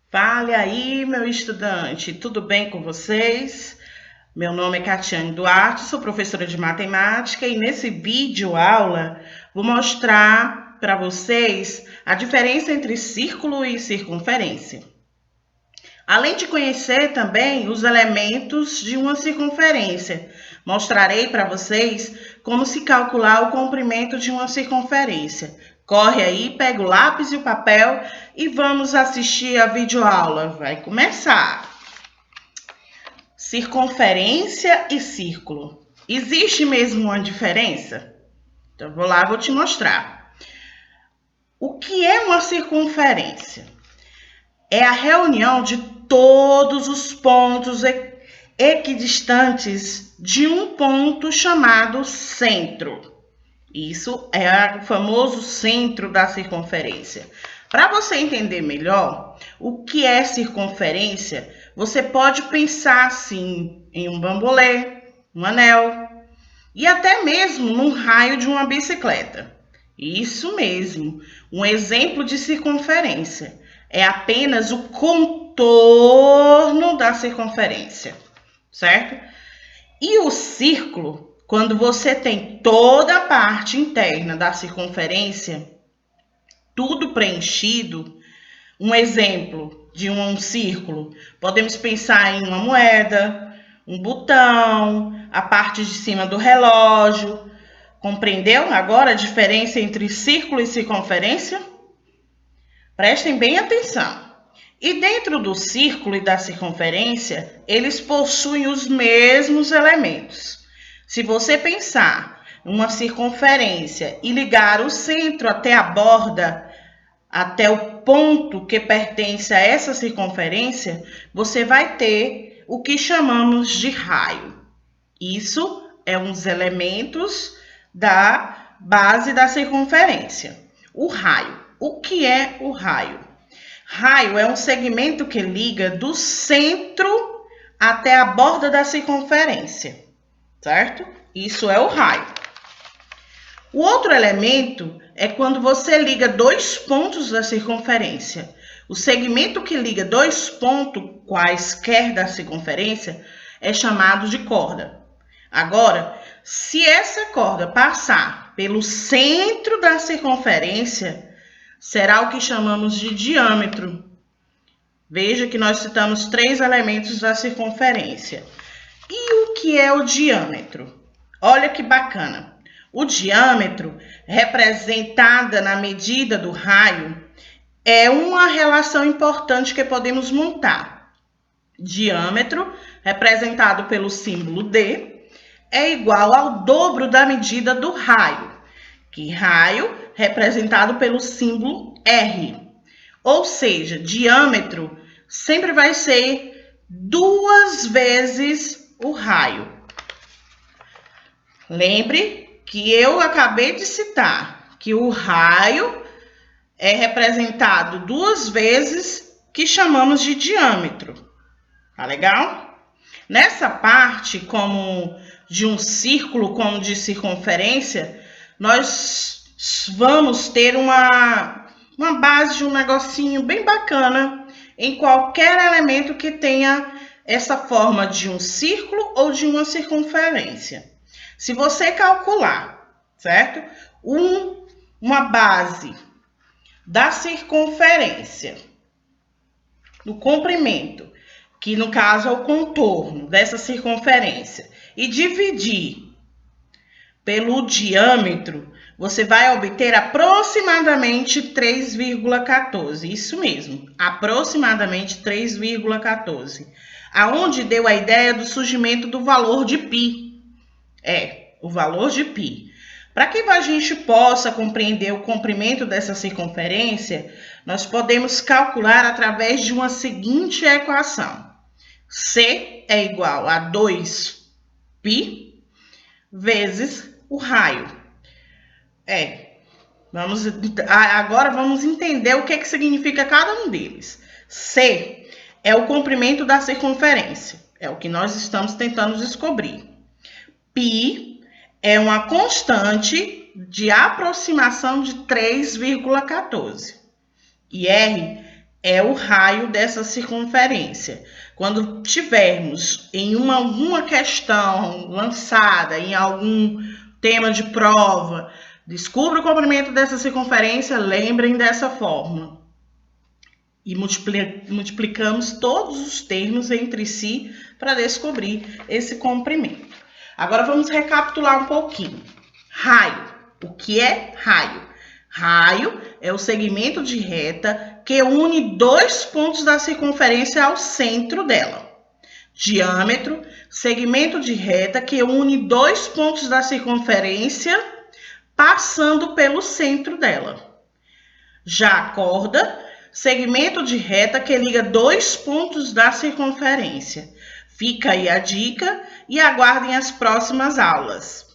Fale aí, meu estudante, tudo bem com vocês? Meu nome é Catiane Duarte, sou professora de matemática e nesse vídeo aula vou mostrar para vocês a diferença entre círculo e circunferência. Além de conhecer também os elementos de uma circunferência, mostrarei para vocês como se calcular o comprimento de uma circunferência. Corre aí, pega o lápis e o papel e vamos assistir a videoaula. Vai começar! Circunferência e círculo. Existe mesmo uma diferença? Então, vou te mostrar. O que é uma circunferência? É a reunião de todos os pontos equidistantes de um ponto chamado centro. Isso é o famoso centro da circunferência. Para você entender melhor o que é circunferência, você pode pensar assim em um bambolê, um anel e até mesmo num raio de uma bicicleta. Isso mesmo, um exemplo de circunferência. É apenas o contorno da circunferência, certo? E o círculo, quando você tem toda a parte interna da circunferência, tudo preenchido, um exemplo de um círculo, podemos pensar em uma moeda, um botão, a parte de cima do relógio. Compreendeu agora a diferença entre círculo e circunferência? Prestem bem atenção. E dentro do círculo e da circunferência, eles possuem os mesmos elementos. Se você pensar uma circunferência e ligar o centro até a borda, até o ponto que pertence a essa circunferência, você vai ter o que chamamos de raio. Isso é um dos elementos da base da circunferência. O raio. O que é o raio? Raio é um segmento que liga do centro até a borda da circunferência, certo? Isso é o raio. O outro elemento é quando você liga dois pontos da circunferência. O segmento que liga dois pontos quaisquer da circunferência é chamado de corda. Agora, se essa corda passar pelo centro da circunferência, será o que chamamos de diâmetro. Veja que nós citamos três elementos da circunferência. E o que é o diâmetro? Olha que bacana. O diâmetro, representada na medida do raio, é uma relação importante que podemos montar. Diâmetro, representado pelo símbolo D, é igual ao dobro da medida do raio, que raio, representado pelo símbolo R. Ou seja, diâmetro sempre vai ser 2 vezes o raio. Lembre que eu acabei de citar que o raio é representado 2 vezes que chamamos de diâmetro. Tá legal? Nessa parte, como de um círculo, como de circunferência, nós vamos ter uma base de um negocinho bem bacana em qualquer elemento que tenha essa forma de um círculo ou de uma circunferência. Se você calcular, certo? Uma base da circunferência, do comprimento, que no caso é o contorno dessa circunferência, e dividir pelo diâmetro, você vai obter aproximadamente 3,14. Isso mesmo, aproximadamente 3,14. Aonde deu a ideia do surgimento do valor de π. O valor de π. Para que a gente possa compreender o comprimento dessa circunferência, nós podemos calcular através de uma seguinte equação. C é igual a 2π vezes o raio. Agora vamos entender o que significa cada um deles. C é o comprimento da circunferência. É o que nós estamos tentando descobrir. Π é uma constante de aproximação de 3,14. E R é o raio dessa circunferência. Quando tivermos em uma questão lançada em algum tema de prova, descubra o comprimento dessa circunferência, lembrem dessa fórmula. E multiplicamos todos os termos entre si para descobrir esse comprimento. Agora vamos recapitular um pouquinho. Raio. O que é raio? Raio é o segmento de reta que une dois pontos da circunferência ao centro dela. Diâmetro, segmento de reta que une dois pontos da circunferência passando pelo centro dela. Já a corda, segmento de reta que liga dois pontos da circunferência. Fica aí a dica e aguardem as próximas aulas.